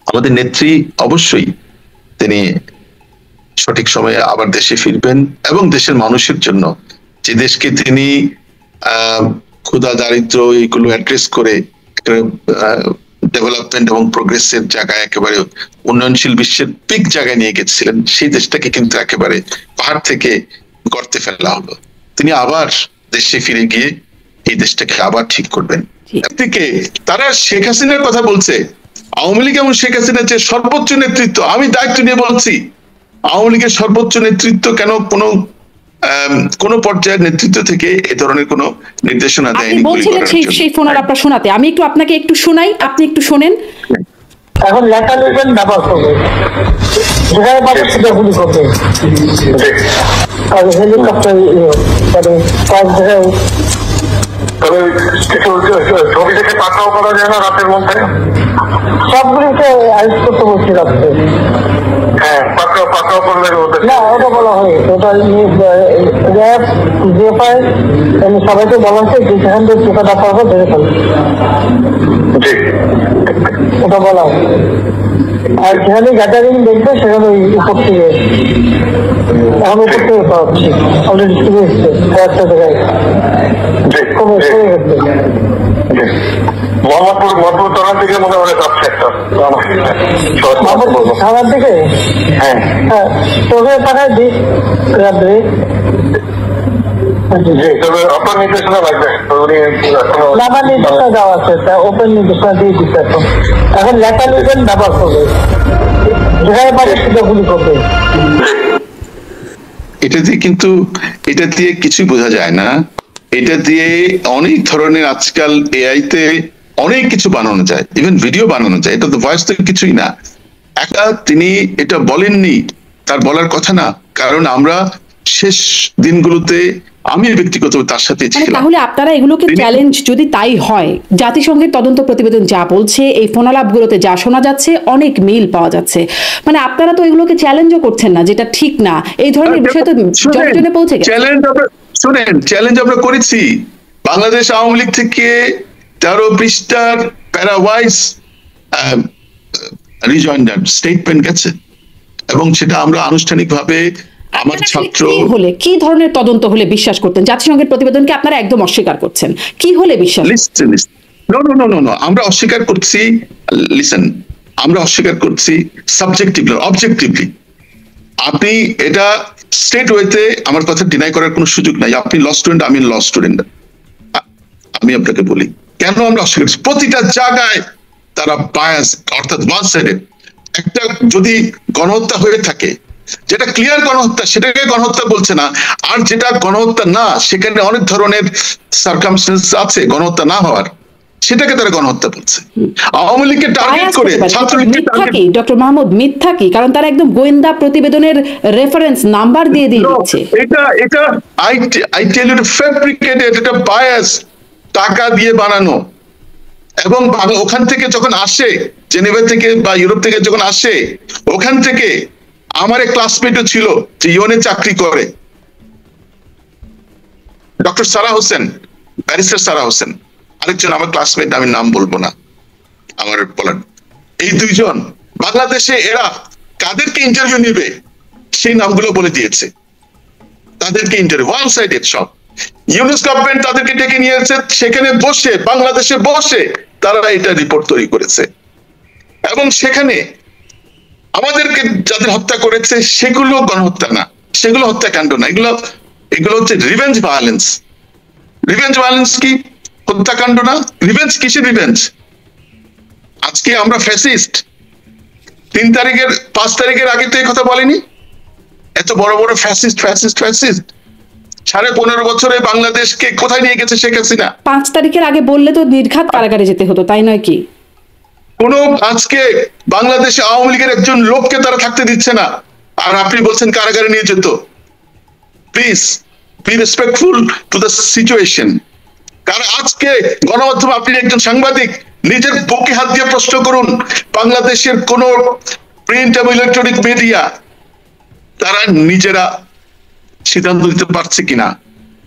আমাদের নেত্রী অবশ্যই তিনি সঠিক সময়ে আবার দেশে ফিরবেন এবং দেশের মানুষের জন্য যে দেশকে তিনি ক্ষুধা দারিদ্র এইগুলো অ্যাড্রেস করে ডেভেলপমেন্ট এবং প্রোগ্রেসের জায়গায় একেবারে উন্নয়নশীল বিশ্বের পিক জায়গায় নিয়ে গেছিলেন, সেই দেশটাকে কিন্তু একেবারে পাহাড় থেকে গর্তে ফেলা হলো। তিনি আবার দেশে ফিরে গিয়ে এই দেশটাকে আবার ঠিক করবেন। একদিকে তারা শেখ হাসিনার কথা বলছে, আওয়ামী লীগ এবং শেখ হাসিনার যে সর্বোচ্চ নেতৃত্ব, আমি দায়িত্ব নিয়ে বলছি আওয়ামী লীগের সর্বোচ্চ নেতৃত্ব কেন কোন পর্যায়ের নেতৃত্ব থেকে এ ধরনের কোন নির্দেশনা দেয়নি। সেই ফোনার আপনার শোনাতে আমি একটু আপনাকে একটু শোনাই, আপনি একটু শোনেন। এখন লেখা লিখবেন ব্যবহার করবে, যেখানে পাবে সেটা গুলি করবে। আর হেলিকপ্টার তবে ছবি থেকে পাঠাও করা যায় না রাতের মধ্যে, সবগুলিকে আরেস্ট করতে বলছি রাত্রে। হ্যাঁ, পাঠাও করলে না, ওটা বলা হয়, ওটা র্যাব জিএফআই সবাইকে বলা হচ্ছে যে যেখান থেকে টিকাটা পাবো ধরে ফেলবে, ওটা বলা হয়। আর যেখানে গ্যাদারিং দেখবে সেখানে ওই উপর থেকে, এখন উপর থেকে পাচ্ছি অলরেডি শুরু হচ্ছে কয়েকটা জায়গায় কমে গেছে। মোহাম্মদপুর থানার দিকে মনে হয় যাচ্ছে একটা, থানার দিকে। হ্যাঁ হ্যাঁ, তোকে পাঠায় দিই রাত্রে। আপনার নির্দেশনা লাগবে, আমার নির্দেশনা দেওয়া আছে, ওপেন নির্দেশনা দিয়ে দিচ্ছে। এখন লেখা লিখবেন ব্যবহার করবে, যেখানে পাবে সেটা গুলি করবে। এটা দিয়ে কিন্তু এটা দিয়ে কিছুই বোঝা যায় না। এটা দিয়ে অনেক ধরনের আজকাল এআই তে অনেক কিছু বানানো যায়, ইভেন ভিডিও বানানো যায়। এটা তো ভয়েস তো কিছুই না। একা তিনি এটা বলেননি, তার বলার কথা না, কারণ আমরা শেষ দিনগুলোতে আমি ব্যক্তিগত তার সাথে ছিলাম। তাহলে আপনারা এগুলোকে চ্যালেঞ্জ, যদি তাই হয়, জাতিসংঘের তদন্ত প্রতিবেদন যা বলছে, এই ফোনালাপগুলোতে যা শোনা যাচ্ছে, অনেক মিল পাওয়া যাচ্ছে, মানে আপনারা তো এগুলোকে চ্যালেঞ্জও করছেন না, যেটা ঠিক না। এই ধরনের বিষয় তো জনজনে পৌঁছে গেছে। শুনেন, চ্যালেঞ্জ আমরা করেছি। বাংলাদেশ আওয়ামী লীগ থেকে 13 পৃষ্ঠার প্যারাওয়াইজ রিজয়েন্ডার স্টেটমেন্ট গেছে এবং সেটা আমরা আনুষ্ঠানিকভাবে আমার ছাত্র হলে কি ধরনের তদন্ত হলে বিশ্বাস করতেন? জাতিসংঘের প্রতিবেদনকে আপনারা একদম অস্বীকার করছেন, কি হলে বিশ্বাস? নো, আমরা অস্বীকার করছি, লিসেন, আমরা অস্বীকার করছি সাবজেক্টিভলি, অবজেক্টিভলি। আপনি এটা স্টেট ওয়েতে আমার কথা ডিনাই করার কোনো সুযোগ নাই। আপনি ল স্টুডেন্ট, আমি ল স্টুডেন্ট। আমি আপনাকে বলি কেন আমরা অস্বীকার করছি। প্রতিটা জায়গায় তারা বায়াস, অর্থাৎ ওয়ান সাইডেড। একটা যদি গণহত্যা হয়ে থাকে, যেটা ক্লিয়ার গণহত্যা, সেটাকে গণহত্যা বলছে না। আর যেটা গণহত্যা না, সেখানে অনেক ধরনের সার্কামস্টেন্স আছে গণহত্যা না হওয়ার, সেটাকে তারা গণহত্যা বলছে। আওয়ামী লীগকে টার্গেট করে ছাত্রলীগকে টার্গেট। ডক্টর মাহমুদ, মিথ্যা কি? কারণ তারা একদম গোয়েন্দা প্রতিবেদনের রেফারেন্স নাম্বার দিয়ে দিচ্ছে। এটা আই টেল ইউ ফ্যাব্রিকেটেড, এটা বায়াস, টাকা দিয়ে বানানো। এবং ওখান থেকে যখন আসে, জেনেভা থেকে বা ইউরোপ থেকে যখন আসে, ওখান থেকে আমার এক ক্লাসমেটও ছিল যে ইউএনএ চাকরি করে, ডক্টর সারা হোসেন, ব্যারিস্টার সারা হোসেন, আরেকজন আমার ক্লাসমেট, আমি নাম বলবো না, আমার বলার। এই দুইজন বাংলাদেশে এরা কাদেরকে ইন্টারভিউ নিবে সেই নামগুলো বলে দিয়েছে। তাদেরকে ইন্টারভিউ ওয়ান সাইডেড সব। ইউনুস গভর্নমেন্ট তাদেরকে ডেকে নিয়েছে, সেখানে বসে, বাংলাদেশে বসে তারা এটা রিপোর্ট তৈরি করেছে। এবং সেখানে আমাদেরকে যাদের হত্যা করেছে সেগুলো গণহত্যা না, সেগুলো হত্যাকাণ্ড না, এগুলো হচ্ছে রিভেঞ্জ ভায়োলেন্স। রিভেঞ্জ ভায়োলেন্স কি? হত্যাকাণ্ড না? রিভেঞ্জ কিসের রিভেঞ্জ? আজকে আমরা ফ্যাসিস্ট, 5 তারিখের আগে তো এই কথা বলেনি। এত বড় বড় ফ্যাসিস্ট 15.5 বছরে বাংলাদেশকে কোথায় নিয়ে গেছে শেখ হাসিনা? 5 তারিখের আগে বললে তো নির্ঘাত কারাগারে যেতে হতো, তাই নয় কি? আজকে বাংলাদেশে আওয়ামী লীগের একজন লোককে তারা থাকতে দিচ্ছে না, আর আপনি বলছেন কারাগারে নিয়ে যেত। Please be respectful to the situation. কারণ আজকে গণমাধ্যম, আপনি একজন সাংবাদিক, নিজের বুকে হাত দিয়ে প্রশ্ন করুন, বাংলাদেশের কোন প্রিন্ট এবং ইলেকট্রনিক মিডিয়া তারা নিজেরা সিদ্ধান্ত দিতে পারছে কিনা?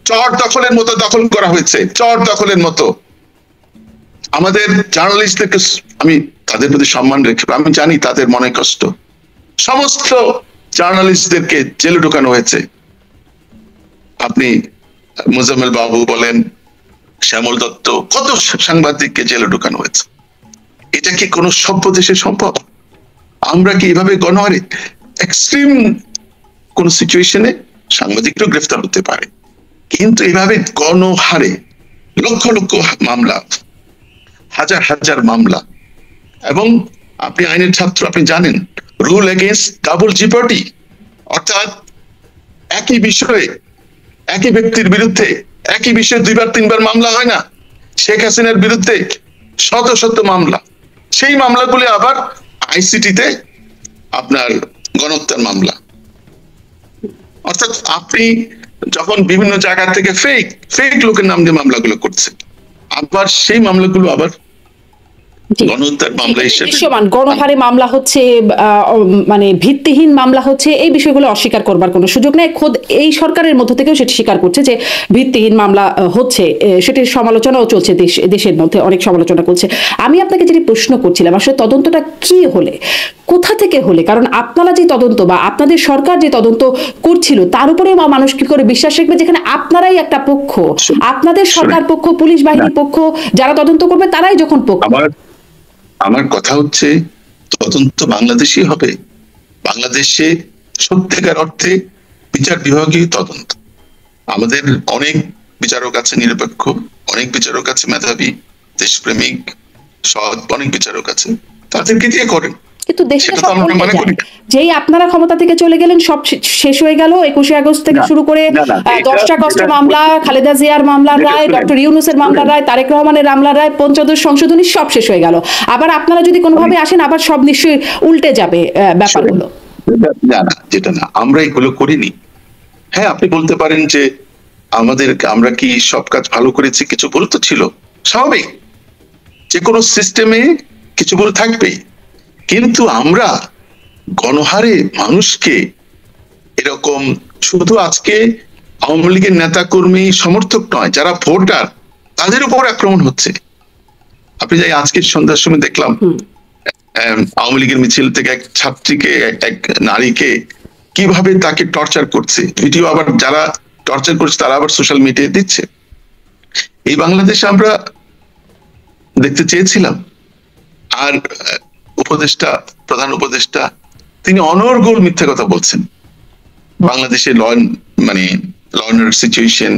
চর দখলের মতো দখল করা হয়েছে, চর দখলের মতো। আমাদের জার্নালিস্টদেরকে আমি তাদের প্রতি সম্মান রেখে, আমি জানি তাদের মনে কষ্ট। সমস্ত জার্নালিস্টদেরকে জেলে ঢুকানো হয়েছে। আপনি মোজাম্মেল বাবু বলেন, শ্যামল দত্ত, কত সাংবাদিককে জেলে ঢুকানো হয়েছে। এটা কি কোনো সভ্য দেশে সম্ভব? আমরা কি এভাবে গণহারে এক্সট্রিম কোন সিচুয়েশনে সাংবাদিকরা গ্রেফতার হতে পারে, কিন্তু এভাবে গণহারে লক্ষ লক্ষ মামলা, হাজার হাজার মামলা। এবং আপনি আইনের ছাত্র, আপনি জানেন রুল এগেইনস্ট ডাবল জিপার্টি, অর্থাৎ একই বিষয়ে একই ব্যক্তির বিরুদ্ধে একই বিষয়ে দুইবার তিনবার মামলা হয় না। শেখ হাসিনার বিরুদ্ধে শত শত মামলা, সেই মামলাগুলি আবার আইসিটিতে আপনার গণহত্যার মামলা। অর্থাৎ আপনি যখন বিভিন্ন জায়গা থেকে ফেক ফেক লোকের নাম দিয়ে মামলাগুলো করছে, আবার সেই মামলাগুলো আবার গণহত্যার মামলা হিসেবে দৃশ্যমান। গণহারে মামলা হচ্ছে, মানে ভিত্তিহীন মামলা হচ্ছে, এই বিষয়গুলো অস্বীকার করবার কোনো সুযোগ নেই। খোদ এই সরকারের মধ্য থেকেও সেটি স্বীকার করছে যে ভিত্তিহীন মামলা হচ্ছে, সেটির সমালোচনাও চলছে, দেশের মধ্যে অনেক সমালোচনা করছে। আমি আপনাকে যেটি প্রশ্ন করছিলাম, আসলে তদন্তটা কি হলে, কোথা থেকে হলে? কারণ আপনারা যে তদন্ত বা আপনাদের সরকার যে তদন্ত করছিল, তার উপরে মানুষ কি করে বিশ্বাস রাখবে যেখানে আপনারাই একটা পক্ষ, আপনাদের সরকার পক্ষ, পুলিশ বাহিনী পক্ষ, যারা তদন্ত করবে তারাই যখন পক্ষ। আমার কথা হচ্ছে তদন্ত বাংলাদেশই হবে। বাংলাদেশে সত্যিকার অর্থে বিচার বিভাগীয় তদন্ত। আমাদের অনেক বিচারক আছে নিরপেক্ষ, অনেক বিচারক আছে মেধাবী, দেশপ্রেমিক, সৎ, অনেক বিচারক আছে, তাদেরকে দিয়ে করেন। কিন্তু যেই আপনারা ক্ষমতা থেকে চলে গেলেন সব শেষ হয়ে গেল। 21শে আগস্ট থেকে শুরু করে 10টা কষ্ট মামলা, খালেদা জিয়ার মামলার রায়, ডক্টর ইউনূসের মামলার রায়, তারেক রহমানের মামলার রায়, পঞ্চদশ সংশোধনী সব শেষ হয়ে গেল। আবার আপনারা যদি কোনোভাবে আসেন আবার সব নিশ্চয়ই উল্টে যাবে ব্যাপারগুলো। না, যেটা না, আমরা এগুলো করিনি। হ্যাঁ, আপনি বলতে পারেন যে আমরা কি সব কাজ ভালো করেছি, কিছু ভুল তো ছিল, স্বাভাবিক, যে কোনো সিস্টেমে কিছু ভুল থাকবেই। কিন্তু আমরা গণহারে মানুষকে এরকম, শুধু আজকে আওয়ামী লীগের নেতা কর্মী সমর্থক নয়, যারা ভোটার, তাদের উপর আক্রমণ হচ্ছে। আপনি যাই আজকে সন্ধ্যার সময় দেখলাম আওয়ামী লীগের মিছিল থেকে এক ছাত্রীকে, এক নারীকে কিভাবে তাকে টর্চার করছে, ভিডিও আবার যারা টর্চার করছে তারা আবার সোশ্যাল মিডিয়ায় দিচ্ছে। এই বাংলাদেশে আমরা দেখতে চেয়েছিলাম। আর উপদেষ্টা, প্রধান উপদেষ্টা, তিনি অনর্গল মিথ্যা কথা বলছেন। বাংলাদেশে ল অ্যান্ড অর্ডার সিচুয়েশন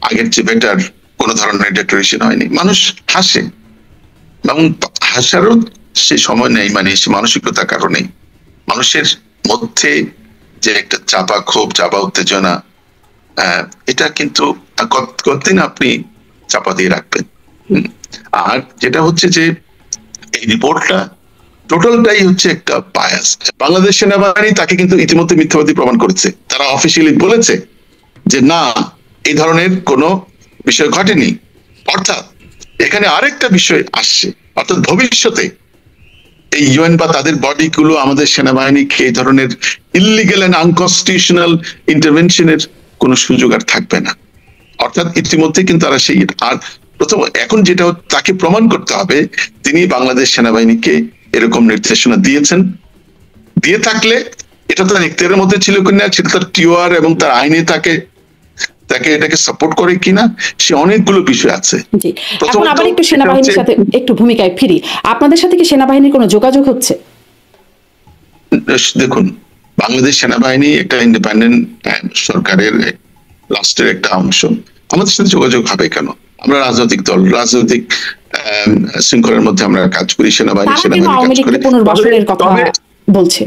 আগের চেয়ে বেটার, কোন ধরনের ডেক্লারেশন হয়নি। মানুষ হাসে, এবং হাসারও সে সময় নেই, সে মানসিকতার কারণে মানুষের মধ্যে যে একটা চাপা ক্ষোভ, চাপা উত্তেজনা, এটা কিন্তু কতদিন আপনি চাপা দিয়ে রাখবেন। আর যেটা হচ্ছে যে এই রিপোর্টটা টোটালটাই হচ্ছে একটা বায়াস। বাংলাদেশ সেনাবাহিনী তাকে কিন্তু ইতিমধ্যে মিথ্যাবাদী প্রমাণ করেছে। তারা অফিসিয়ালি বলেছে যে না, এই ধরনের কোনো বিষয় ঘটেনি। অর্থাৎ এখানে আরেকটা বিষয় আসছে, অর্থাৎ ভবিষ্যতে এই ইউএন বা তাদের বডিগুলো আমাদের সেনাবাহিনীকে এই ধরনের ইলিগ্যাল এন্ড আনকনস্টিটিউশনাল ইন্টারভেনশনের কোনো সুযোগ আর থাকবে না। অর্থাৎ ইতিমধ্যে কিন্তু তারা সেই, আর প্রথম এখন যেটা তাকে প্রমাণ করতে হবে তিনি বাংলাদেশ সেনাবাহিনীকে এরকম নির্দেশনা দিয়েছেন। দিয়ে থাকলে এটা তার ইখতিয়ারের মধ্যে ছিল কিনা, সেটা তার টিওআর এবং তার আইনে তাকে এটাকে সাপোর্ট করে কিনা, সে অনেকগুলো বিষয় আছে। এখন আবার একটু সেনাবাহিনীর সাথে একটু ভূমিকায় ফিরি। আপনাদের সাথে কি সেনাবাহিনীর কোনো যোগাযোগ হচ্ছে? দেখুন, বাংলাদেশ সেনাবাহিনী একটা ইন্ডিপেন্ডেন্ট সরকারের রাষ্ট্রের একটা অংশ। আমাদের সাথে যোগাযোগ হবে কেন? আমরা রাজনৈতিক দল, রাজনৈতিক শৃঙ্খলার মধ্যে আমরা কাজ করি। সেনাবাহিনী কাজ করে। পুনর্বাসনের কথা বলছে।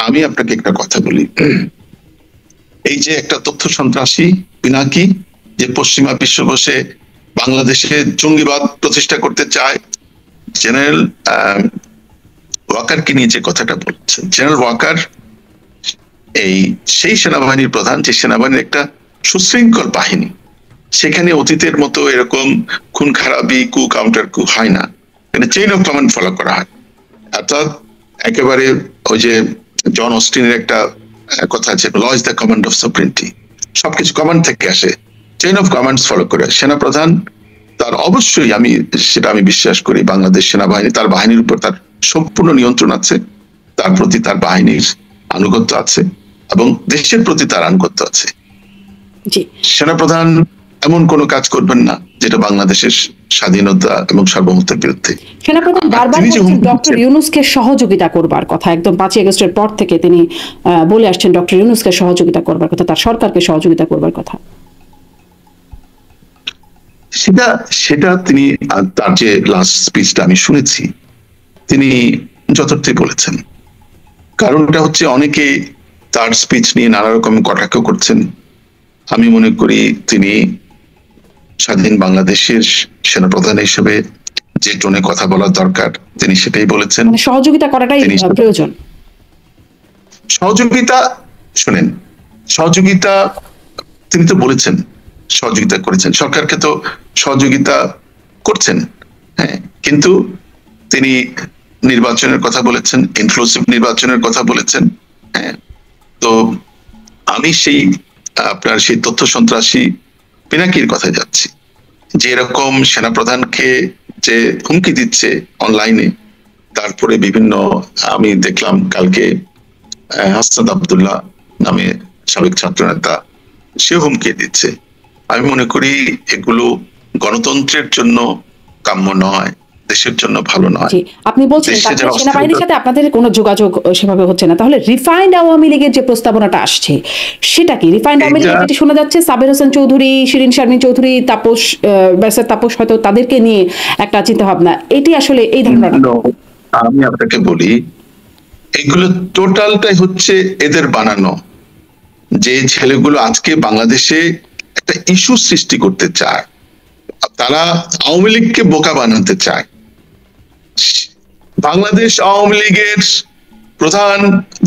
আমি আপনাকে একটা কথা বলি, এই যে একটা তথ্য সন্ত্রাসী পিনাকি যে পশ্চিমা বিশ্ব বসে বাংলাদেশে জঙ্গিবাদ প্রতিষ্ঠা করতে চায়, জেনারেল ওয়াকারকে নিয়ে যে কথাটা বলছেন, জেনারেল ওয়াকার সেই সেনাবাহিনীর প্রধান, যে সেনাবাহিনীর একটা সুশৃঙ্খল বাহিনী, সেখানে অতীতের মতো এরকম খুন খারাপি, কু কাউন্টার কু হয় না, এটা চেইন অফ কমান্ড ফলো করা হয়। অর্থাৎ একেবারে ওই যে জন অস্টিনের একটা কথা আছে, law is the command of sovereignty, সবকিছু কমান্ড থেকে আসে, চেইন অফ কমান্ডস ফলো করে। সেনাপ্রধান তার অবশ্যই আমি বিশ্বাস করি বাংলাদেশ সেনাবাহিনী তার বাহিনীর উপর তার সম্পূর্ণ নিয়ন্ত্রণ আছে, তার প্রতি তার বাহিনীর আনুগত্য আছে এবং দেশের প্রতি তার আনুগত্য আছে। সেনাপ্রধান এমন কোনো কাজ করবেন না যেটা বাংলাদেশের স্বাধীনতা এবং সার্বভৌমত্বের বিরুদ্ধে। সেনাপ্রধান বারবার বলছেন ডক্টর ইউনূসকে সহযোগিতা করবার কথা, একদম 5ই আগস্টের পর থেকে তিনি বলে আসছেন ডক্টর ইউনূসকে সহযোগিতা করবার কথা, তার সরকারকে সহযোগিতা করবার কথা। সেটা তিনি তার যে লাস্ট স্পিচটা আমি শুনেছি তিনি যথার্থই বলেছেন। কারণটা হচ্ছে অনেকে তার স্পিচ নিয়ে নানা রকম কটাক্ষ করছেন। আমি মনে করি তিনি স্বাধীন বাংলাদেশের সেনাপ্রধান হিসেবে যে টোনে কথা বলার দরকার তিনি সেটাই বলেছেন। সহযোগিতা করাটাই প্রয়োজন। সহযোগিতা তিনি তো বলেছেন সহযোগিতা করেছেন, সরকারকে তো সহযোগিতা করছেন, হ্যাঁ, কিন্তু তিনি নির্বাচনের কথা বলেছেন, ইনক্লুসিভ নির্বাচনের কথা বলেছেন, হ্যাঁ। তো আমি আপনার সেই তথ্য সন্ত্রাসী পিনাকির কথা যাচ্ছি, যে এরকম সেনাপ্রধানকে যে হুমকি দিচ্ছে অনলাইনে, তারপরে বিভিন্ন আমি দেখলাম কালকে হাসনাত আব্দুল্লাহ নামে সাবেক ছাত্র নেতা সে হুমকি দিচ্ছে। আমি মনে করি এগুলো গণতন্ত্রের জন্য কাম্য নয়, দেশের জন্য ভালো নয়। আপনি বলছেন সেনাবাহিনীর সাথে আপনাদের কোনো যোগাযোগ সেভাবে হচ্ছে না, তাহলে রিফাইন্ড আওয়ামী লীগের যে প্রস্তাবনাটা আসছে সেটা কি? রিফাইন্ড আওয়ামী লীগের যেটি শোনা যাচ্ছে সাবের হোসেন চৌধুরী, শিরিন শারমিন চৌধুরী, তাপস হয়তো তাদেরকে নিয়ে একটা চিন্তা ভাবনা, এটি আসলে এই ধরনের? আমি আপনাকে বলি এগুলো টোটালটাই হচ্ছে এদের বানানো, যে ছেলেগুলো আজকে বাংলাদেশে একটা ইস্যু সৃষ্টি করতে চায়, তারা আওয়ামী লীগকে বোকা বানাতে চায়। বাংলাদেশ আওয়ামী লীগের প্রধান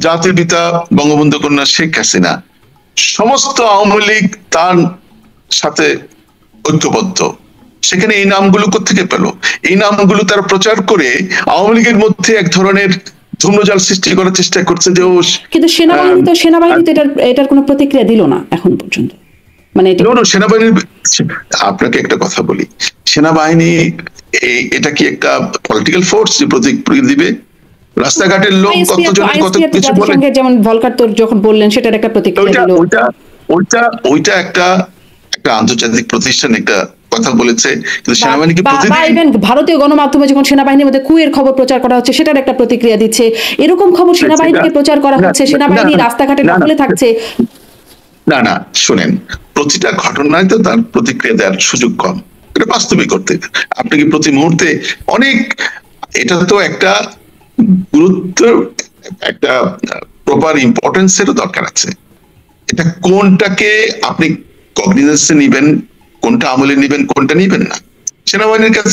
জাতির পিতা বঙ্গবন্ধু কন্যা শেখ হাসিনা, সমস্ত আওয়ামী লীগ তার সাথে ঐক্যবদ্ধ। সেখানে এই নামগুলো কোত্থেকে পেল? এই নামগুলো তারা প্রচার করে আওয়ামী লীগের মধ্যে এক ধরনের ধূম্রজাল সৃষ্টি করার চেষ্টা করছে। যে কিন্তু সেনাবাহিনী তো এটার কোনো প্রতিক্রিয়া দিল না এখন পর্যন্ত। মানে সেনাবাহিনীর, আপনাকে একটা কথা বলি, সেনাবাহিনী এটা কি একটা পলিটিক্যাল ফোর্স যে প্রতিক্রিয়া দিবে? রাস্তাঘাটের লোক কতজন কত কিছু বলে, যেমন ভলকার তো যখন বললেন সেটার একটা প্রতিক্রিয়া দিল। ওইটা একটা আন্তর্জাতিক প্রতিষ্ঠান একটা কথা বলেছে, কিন্তু সেনাবাহিনীকে ভারতীয় গণমাধ্যমে যখন সেনাবাহিনীর মধ্যে কুয়ের খবর প্রচার করা হচ্ছে সেটার একটা প্রতিক্রিয়া দিচ্ছে। এরকম খবর সেনাবাহিনীকে প্রচার করা হচ্ছে, সেনাবাহিনী রাস্তাঘাটে দখলে থাকছে। না শুনেন, প্রতিটা ঘটনায় তো তার প্রতিক্রিয়া দেওয়ার সুযোগ কম, এটা বাস্তবিক করতে আপনি কি প্রতি মুহূর্তে অনেক, এটা তো একটা গুরুত্ব, একটা প্রপার ইম্পর্টেন্সেরও দরকার আছে। এটা কোনটাকে আপনি কগনিজেন্সে নিবেন, কোনটা আমলে নিবেন, কোনটা নিবেন না, সেনাবাহিনীর কাছে